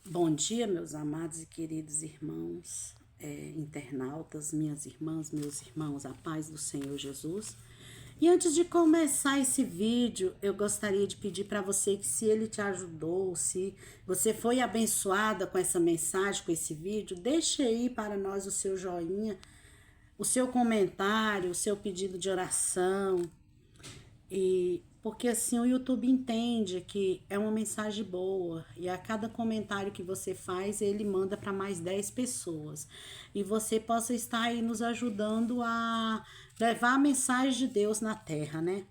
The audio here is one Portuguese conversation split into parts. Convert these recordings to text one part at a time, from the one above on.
Bom dia, meus amados e queridos irmãos, internautas, minhas irmãs, meus irmãos, a paz do Senhor Jesus. E antes de começar esse vídeo, eu gostaria de pedir para você que, se ele te ajudou, se você foi abençoada com essa mensagem, com esse vídeo, deixe aí para nós o seu joinha, o seu comentário, o seu pedido de oração. E porque assim o YouTube entende que é uma mensagem boa e a cada comentário que você faz, ele manda para mais 10 pessoas. E você possa estar aí nos ajudando a levar a mensagem de Deus na terra, né?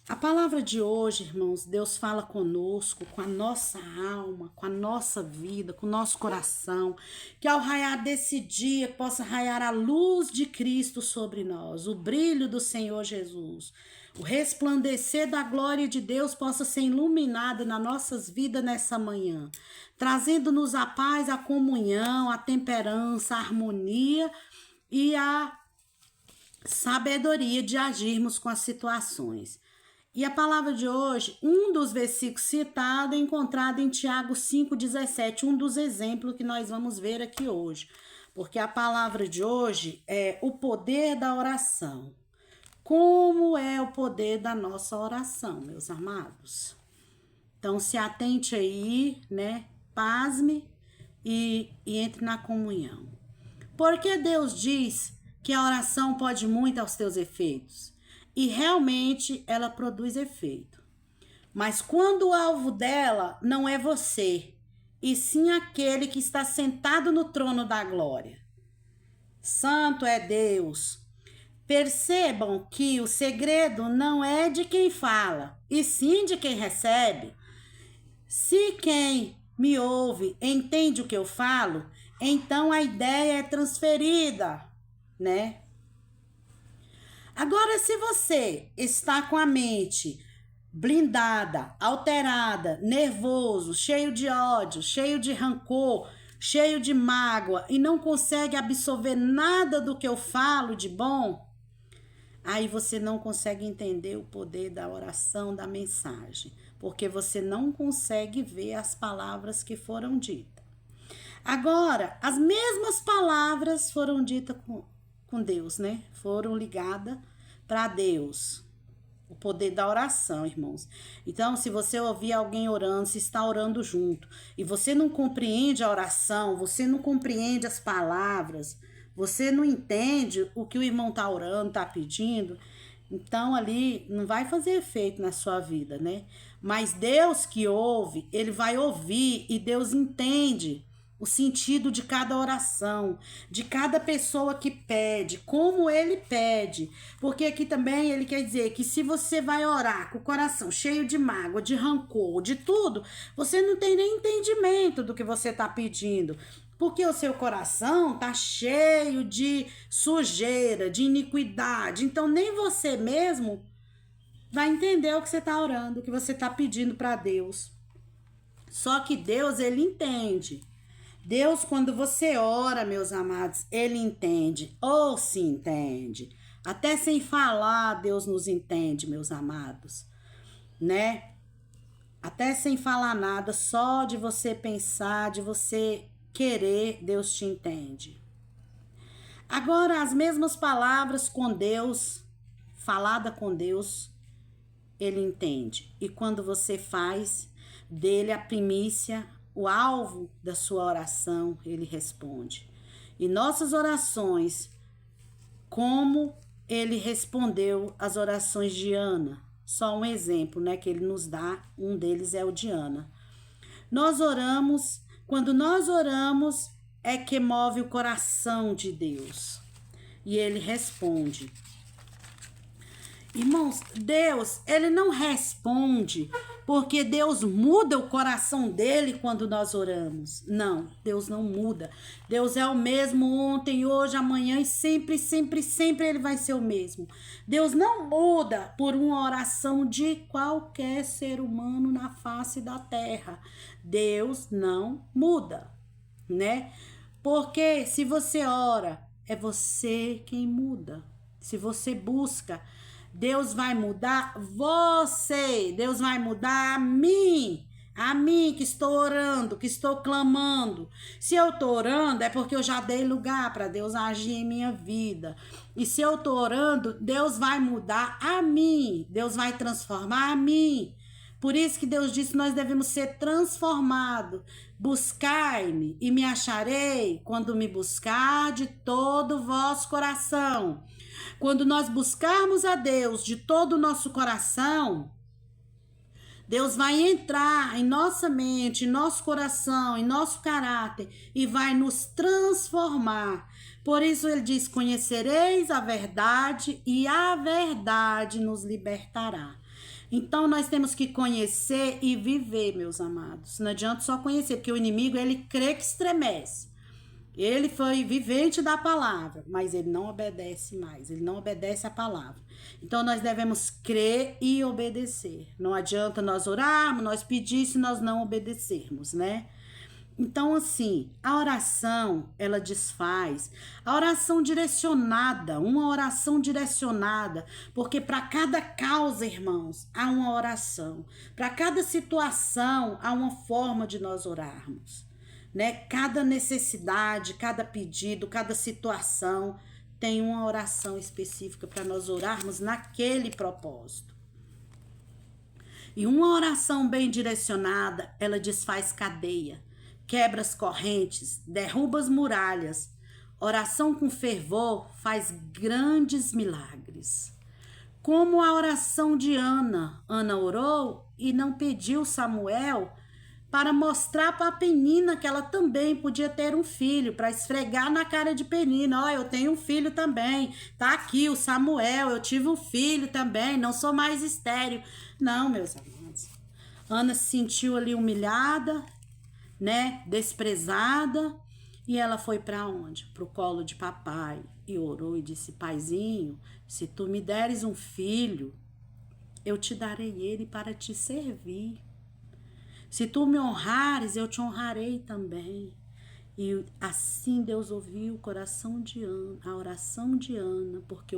A palavra de hoje, irmãos, Deus fala conosco, com a nossa alma, com a nossa vida, com o nosso coração, que ao raiar desse dia possa raiar a luz de Cristo sobre nós, o brilho do Senhor Jesus, o resplandecer da glória de Deus possa ser iluminado nas nossas vidas nessa manhã, trazendo-nos a paz, a comunhão, a temperança, a harmonia e a sabedoria de agirmos com as situações. E a palavra de hoje, um dos versículos citados é encontrado em Tiago 5,17, um dos exemplos que nós vamos ver aqui hoje. Porque a palavra de hoje é o poder da oração. Como é o poder da nossa oração, meus amados? Então, se atente aí, né? Pasme e entre na comunhão. Porque Deus diz que a oração pode muito aos teus efeitos. E realmente ela produz efeito. Mas quando o alvo dela não é você, e sim aquele que está sentado no trono da glória. Santo é Deus. Percebam que o segredo não é de quem fala, e sim de quem recebe. Se quem me ouve entende o que eu falo, então a ideia é transferida, né? Agora, se você está com a mente blindada, alterada, nervoso, cheio de ódio, cheio de rancor, cheio de mágoa e não consegue absorver nada do que eu falo de bom, aí você não consegue entender o poder da oração, da mensagem, porque você não consegue ver as palavras que foram ditas. Agora, as mesmas palavras foram ditas com Deus, né? Foram ligadas para Deus. O poder da oração, irmãos. Então, se você ouvir alguém orando, se está orando junto, e você não compreende a oração, você não compreende as palavras, você não entende o que o irmão está orando, está pedindo, então ali não vai fazer efeito na sua vida, né? Mas Deus que ouve, ele vai ouvir e Deus entende o sentido de cada oração, de cada pessoa que pede, como ele pede. Porque aqui também ele quer dizer que se você vai orar com o coração cheio de mágoa, de rancor, de tudo, você não tem nem entendimento do que você está pedindo. Porque o seu coração tá cheio de sujeira, de iniquidade. Então nem você mesmo vai entender o que você está orando, o que você está pedindo para Deus. Só que Deus, ele entende. Deus, quando você ora, meus amados, ele entende, ou se entende. Até sem falar, Deus nos entende, meus amados, né? Até sem falar nada, só de você pensar, de você querer, Deus te entende. Agora, as mesmas palavras com Deus, falada com Deus, ele entende. E quando você faz dele a primícia, o alvo da sua oração, ele responde. E nossas orações, como ele respondeu às orações de Ana, só um exemplo, né, que ele nos dá, um deles é o de Ana. Nós oramos, quando nós oramos, é que move o coração de Deus. E ele responde. Irmãos, Deus, ele não responde porque Deus muda o coração dele quando nós oramos. Não, Deus não muda. Deus é o mesmo ontem, hoje, amanhã e sempre, sempre, sempre ele vai ser o mesmo. Deus não muda por uma oração de qualquer ser humano na face da terra. Deus não muda, né? Porque se você ora, é você quem muda. Se você busca, Deus vai mudar você, Deus vai mudar a mim. A mim que estou orando, que estou clamando. Se eu estou orando, é porque eu já dei lugar para Deus agir em minha vida. E se eu estou orando, Deus vai mudar a mim. Deus vai transformar a mim. Por isso que Deus disse que nós devemos ser transformados. Buscai-me e me acharei quando me buscar de todo o vosso coração. Quando nós buscarmos a Deus de todo o nosso coração, Deus vai entrar em nossa mente, em nosso coração, em nosso caráter e vai nos transformar. Por isso ele diz: conhecereis a verdade e a verdade nos libertará. Então nós temos que conhecer e viver, meus amados. Não adianta só conhecer, porque o inimigo, ele crê que estremece. Ele foi vivente da palavra, mas ele não obedece mais, ele não obedece a palavra. Então nós devemos crer e obedecer. Não adianta nós orarmos, nós pedir se nós não obedecermos, né? Então, assim, a oração, ela desfaz. A oração direcionada, uma oração direcionada, porque para cada causa, irmãos, há uma oração. Para cada situação, há uma forma de nós orarmos, né? Cada necessidade, cada pedido, cada situação tem uma oração específica para nós orarmos naquele propósito. E uma oração bem direcionada, ela desfaz cadeia, quebra as correntes, derruba as muralhas. Oração com fervor faz grandes milagres. Como a oração de Ana. Ana orou e não pediu Samuel para mostrar para a Penina que ela também podia ter um filho, para esfregar na cara de Penina: ó, eu tenho um filho também, tá aqui o Samuel, eu tive um filho também, não sou mais estéril. Não, meus amados. Ana se sentiu ali humilhada, né, desprezada, e ela foi para onde? Pro colo de papai, e orou e disse: paizinho, se tu me deres um filho, eu te darei ele para te servir. Se tu me honrares, eu te honrarei também. E assim Deus ouviu o coração de Ana, a oração de Ana, porque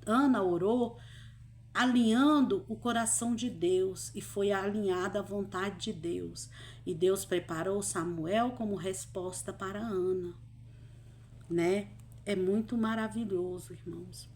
Ana orou alinhando o coração de Deus, e foi alinhada à vontade de Deus. E Deus preparou Samuel como resposta para Ana, né? É muito maravilhoso, irmãos.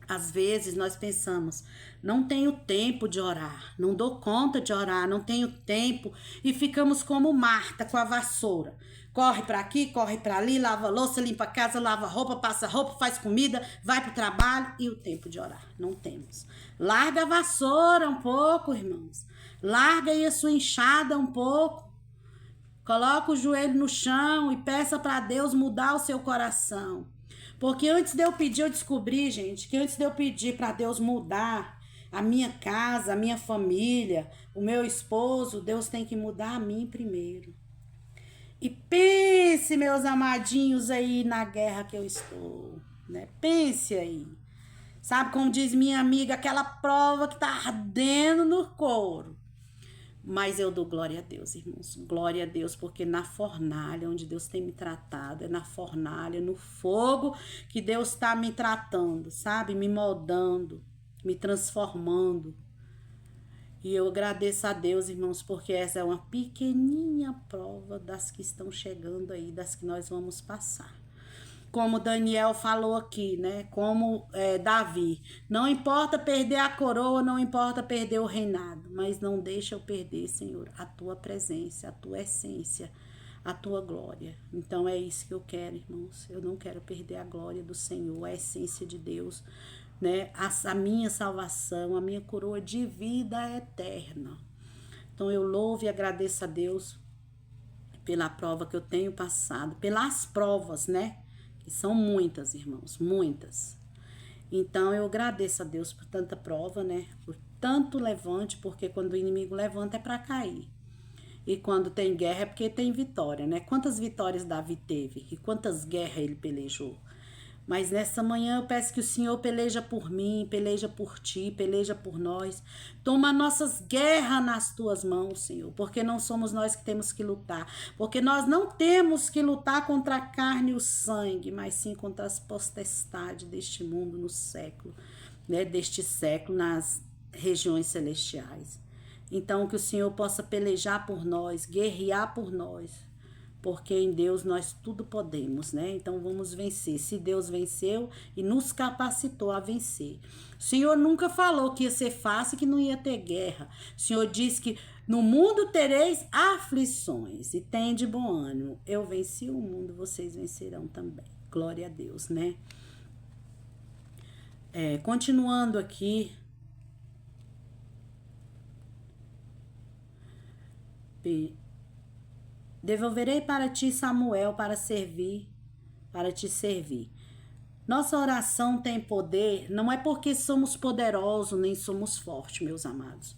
Às vezes nós pensamos: não tenho tempo de orar, não dou conta de orar, não tenho tempo, e ficamos como Marta com a vassoura. Corre para aqui, corre para ali, lava a louça, limpa a casa, lava a roupa, passa roupa, faz comida, vai para o trabalho, e o tempo de orar não temos. Larga a vassoura um pouco, irmãos. Larga aí a sua enxada um pouco. Coloca o joelho no chão e peça para Deus mudar o seu coração. Porque antes de eu pedir, eu descobri, gente, que antes de eu pedir para Deus mudar a minha casa, a minha família, o meu esposo, Deus tem que mudar a mim primeiro. E pense, meus amadinhos, aí na guerra que eu estou, né? Pense aí. Sabe como diz minha amiga, aquela prova que tá ardendo no couro. Mas eu dou glória a Deus, irmãos. Glória a Deus, porque na fornalha onde Deus tem me tratado, é na fornalha, no fogo que Deus está me tratando, sabe? Me moldando, me transformando. E eu agradeço a Deus, irmãos, porque essa é uma pequenininha prova das que estão chegando aí, das que nós vamos passar. Como Daniel falou aqui, né? Como Davi. Não importa perder a coroa, não importa perder o reinado, mas não deixa eu perder, Senhor, a tua presença, a tua essência, a tua glória. Então é isso que eu quero, irmãos. Eu não quero perder a glória do Senhor, a essência de Deus, né? A minha salvação, a minha coroa de vida eterna. Então eu louvo e agradeço a Deus pela prova que eu tenho passado, pelas provas, né? Que são muitas, irmãos, muitas. Então eu agradeço a Deus por tanta prova, né? Por tanto levante, porque quando o inimigo levanta é para cair. E quando tem guerra é porque tem vitória, né? Quantas vitórias Davi teve e quantas guerras ele pelejou. Mas nessa manhã eu peço que o Senhor peleja por mim, peleja por ti, peleja por nós. Toma nossas guerras nas tuas mãos, Senhor, porque não somos nós que temos que lutar. Porque nós não temos que lutar contra a carne e o sangue, mas sim contra as potestades deste mundo no século, né? Deste século, nas regiões celestiais. Então, que o Senhor possa pelejar por nós, guerrear por nós, porque em Deus nós tudo podemos, né? Então, vamos vencer. Se Deus venceu e nos capacitou a vencer. O Senhor nunca falou que ia ser fácil, que não ia ter guerra. O Senhor disse que no mundo tereis aflições e tende bom ânimo. Eu venci o mundo, vocês vencerão também. Glória a Deus, né? Continuando aqui. Devolverei para ti Samuel para te servir. Nossa oração tem poder, não é porque somos poderosos nem somos fortes, meus amados.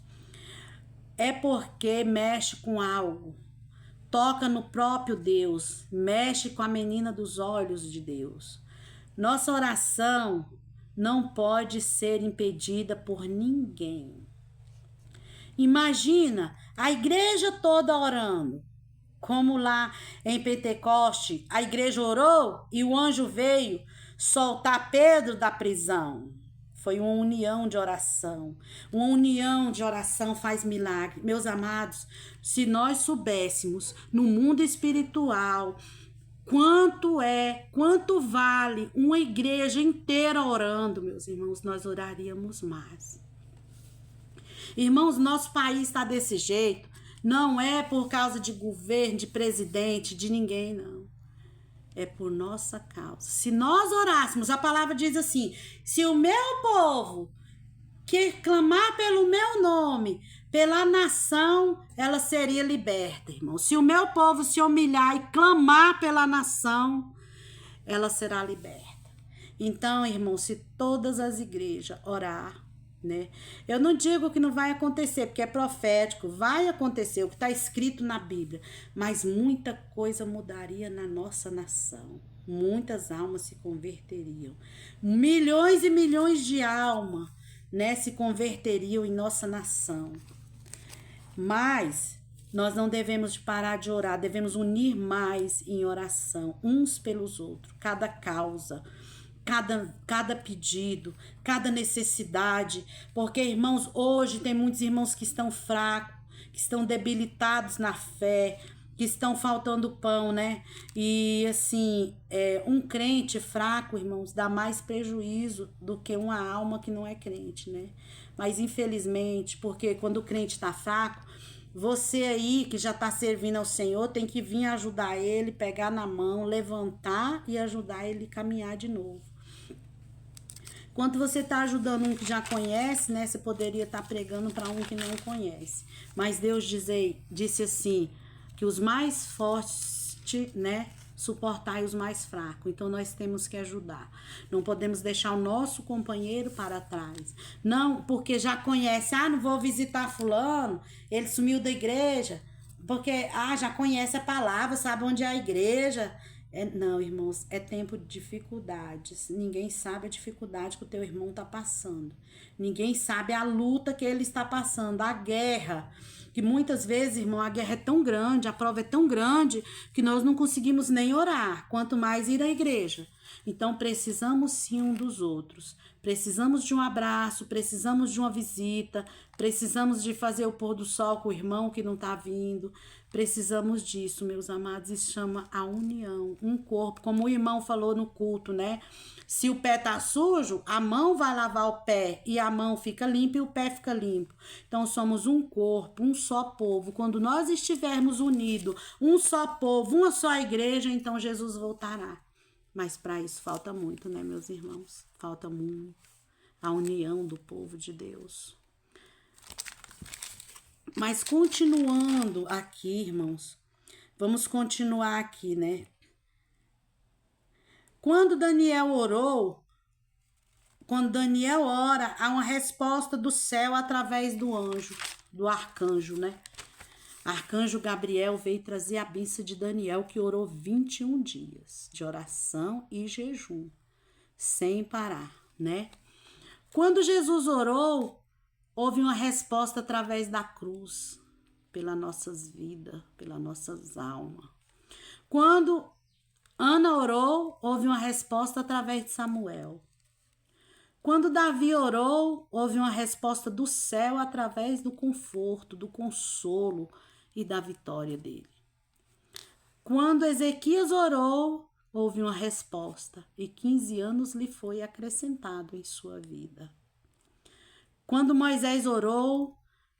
É porque mexe com algo, toca no próprio Deus, mexe com a menina dos olhos de Deus. Nossa oração não pode ser impedida por ninguém. Imagina a igreja toda orando, como lá em Pentecoste, a igreja orou e o anjo veio soltar Pedro da prisão. Foi uma união de oração. Uma união de oração faz milagre. Meus amados, se nós soubéssemos no mundo espiritual quanto vale uma igreja inteira orando, meus irmãos, nós oraríamos mais. Irmãos, nosso país está desse jeito. Não é por causa de governo, de presidente, de ninguém, não. É por nossa causa. Se nós orássemos, a palavra diz assim: se o meu povo que clamar pelo meu nome, pela nação, ela seria liberta, irmão. Se o meu povo se humilhar e clamar pela nação, ela será liberta. Então, irmão, se todas as igrejas orar, né? Eu não digo que não vai acontecer, porque é profético, vai acontecer o que está escrito na Bíblia, mas muita coisa mudaria na nossa nação, muitas almas se converteriam, milhões e milhões de almas, né, se converteriam em nossa nação. Mas nós não devemos parar de orar, devemos unir mais em oração, uns pelos outros, cada causa, cada pedido, cada necessidade, porque, irmãos, hoje tem muitos irmãos que estão fracos, que estão debilitados na fé, que estão faltando pão, né? E assim, um crente fraco, irmãos, dá mais prejuízo do que uma alma que não é crente, né? Mas infelizmente, porque quando o crente está fraco, você aí que já está servindo ao Senhor tem que vir ajudar ele, pegar na mão, levantar e ajudar ele a caminhar de novo. Quando você está ajudando um que já conhece, né? Você poderia estar pregando para um que não conhece. Mas Deus disse assim, que os mais fortes, né? Suportai os mais fracos. Então nós temos que ajudar. Não podemos deixar o nosso companheiro para trás. Não, porque já conhece. Não vou visitar fulano. Ele sumiu da igreja. Porque, já conhece a palavra, sabe onde é a igreja. Não, irmãos, é tempo de dificuldades. Ninguém sabe a dificuldade que o teu irmão está passando. Ninguém sabe a luta que ele está passando, a guerra. Que muitas vezes, irmão, a guerra é tão grande, a prova é tão grande, que nós não conseguimos nem orar, quanto mais ir à igreja. Então, precisamos sim um dos outros. Precisamos de um abraço, precisamos de uma visita, precisamos de fazer o pôr do sol com o irmão que não está vindo. Precisamos disso, meus amados, isso chama a união, um corpo, como o irmão falou no culto, né? Se o pé tá sujo, a mão vai lavar o pé e a mão fica limpa e o pé fica limpo. Então somos um corpo, um só povo. Quando nós estivermos unidos, um só povo, uma só igreja, então Jesus voltará. Mas para isso falta muito, né, meus irmãos? Falta muito a união do povo de Deus. Mas continuando aqui, irmãos, vamos continuar aqui, né? Quando Daniel ora, há uma resposta do céu através do anjo, do arcanjo, né? Arcanjo Gabriel veio trazer a bênção de Daniel, que orou 21 dias de oração e jejum, sem parar, né? Quando Jesus orou, houve uma resposta através da cruz, pelas nossas vidas, pelas nossas almas. Quando Ana orou, houve uma resposta através de Samuel. Quando Davi orou, houve uma resposta do céu através do conforto, do consolo e da vitória dele. Quando Ezequias orou, houve uma resposta e 15 anos lhe foi acrescentado em sua vida. Quando Moisés orou,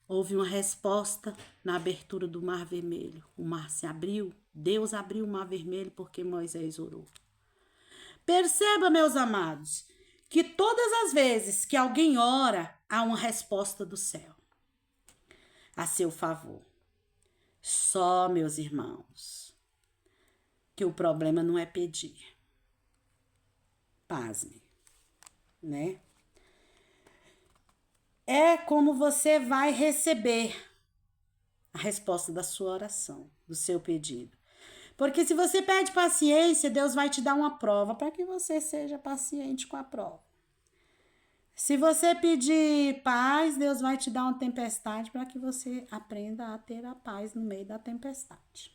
houve uma resposta na abertura do Mar Vermelho. O mar se abriu, Deus abriu o Mar Vermelho porque Moisés orou. Perceba, meus amados, que todas as vezes que alguém ora, há uma resposta do céu a seu favor. Só, meus irmãos, que o problema não é pedir. Pasme, né? É como você vai receber a resposta da sua oração, do seu pedido. Porque se você pede paciência, Deus vai te dar uma prova para que você seja paciente com a prova. Se você pedir paz, Deus vai te dar uma tempestade para que você aprenda a ter a paz no meio da tempestade.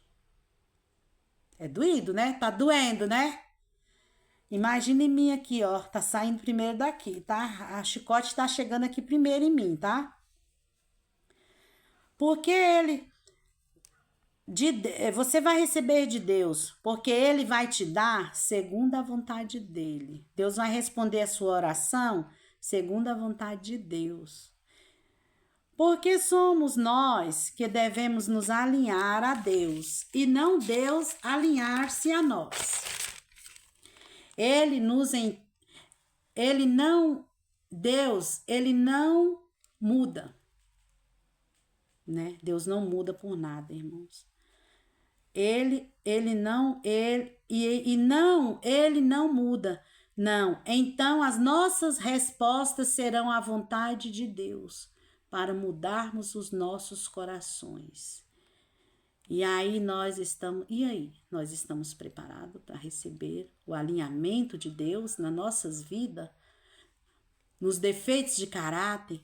É doído, né? Tá doendo, né? Imagina em mim aqui, ó. Tá saindo primeiro daqui, tá? A chicote tá chegando aqui primeiro em mim, tá? Porque você vai receber de Deus, porque Ele vai te dar segundo a vontade dEle. Deus vai responder a sua oração segundo a vontade de Deus. Porque somos nós que devemos nos alinhar a Deus e não Deus alinhar-se a nós. Deus não muda, né? Deus não muda por nada, irmãos. Ele não muda. Não. Então as nossas respostas serão à vontade de Deus para mudarmos os nossos corações. E aí nós estamos preparados para receber o alinhamento de Deus nas nossas vidas, nos defeitos de caráter.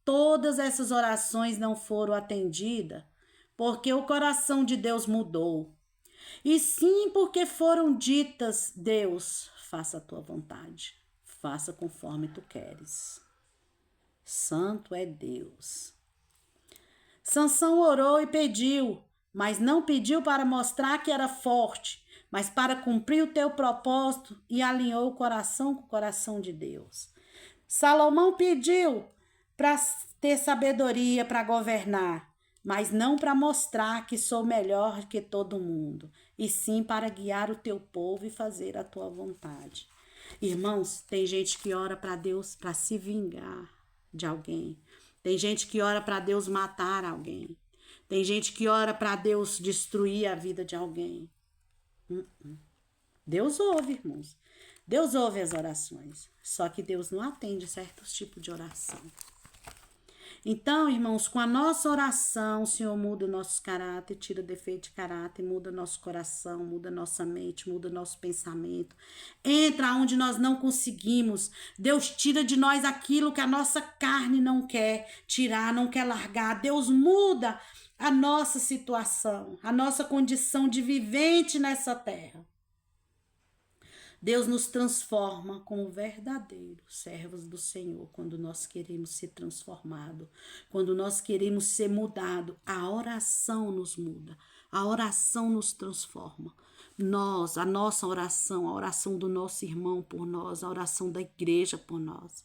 Todas essas orações não foram atendidas porque o coração de Deus mudou. E sim porque foram ditas: Deus, faça a tua vontade, faça conforme tu queres. Santo é Deus. Sansão orou e pediu, mas não pediu para mostrar que era forte, mas para cumprir o teu propósito, e alinhou o coração com o coração de Deus. Salomão pediu para ter sabedoria para governar, mas não para mostrar que sou melhor que todo mundo, e sim para guiar o teu povo e fazer a tua vontade. Irmãos, tem gente que ora para Deus para se vingar de alguém. Tem gente que ora para Deus matar alguém. Tem gente que ora para Deus destruir a vida de alguém. Deus ouve, irmãos. Deus ouve as orações. Só que Deus não atende certos tipos de oração. Então, irmãos, com a nossa oração, o Senhor muda o nosso caráter, tira o defeito de caráter, muda nosso coração, muda nossa mente, muda nosso pensamento. Entra onde nós não conseguimos. Deus tira de nós aquilo que a nossa carne não quer tirar, não quer largar. Deus muda a nossa situação, a nossa condição de vivente nessa terra. Deus nos transforma como verdadeiros servos do Senhor quando nós queremos ser transformados, quando nós queremos ser mudados. A oração nos muda, a oração nos transforma. A nossa oração, a oração do nosso irmão por nós, a oração da igreja por nós.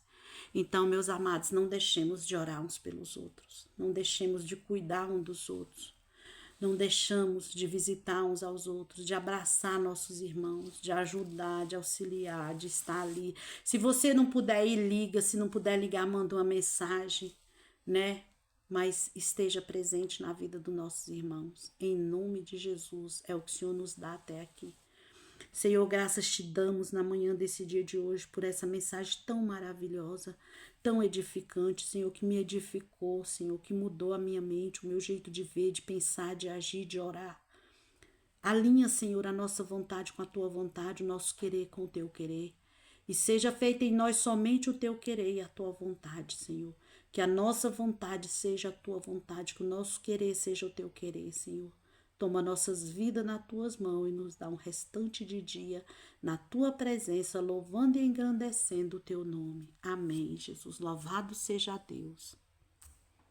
Então, meus amados, não deixemos de orar uns pelos outros, não deixemos de cuidar uns dos outros. Não deixamos de visitar uns aos outros, de abraçar nossos irmãos, de ajudar, de auxiliar, de estar ali. Se você não puder ir, liga. Se não puder ligar, manda uma mensagem, né? Mas esteja presente na vida dos nossos irmãos. Em nome de Jesus, é o que o Senhor nos dá até aqui. Senhor, graças te damos na manhã desse dia de hoje por essa mensagem tão maravilhosa, tão edificante, Senhor, que me edificou, Senhor, que mudou a minha mente, o meu jeito de ver, de pensar, de agir, de orar. Alinha, Senhor, a nossa vontade com a tua vontade, o nosso querer com o teu querer. E seja feita em nós somente o teu querer e a tua vontade, Senhor. Que a nossa vontade seja a tua vontade, que o nosso querer seja o teu querer, Senhor. Toma nossas vidas nas tuas mãos e nos dá um restante de dia na tua presença, louvando e engrandecendo o teu nome. Amém, Jesus. Louvado seja Deus.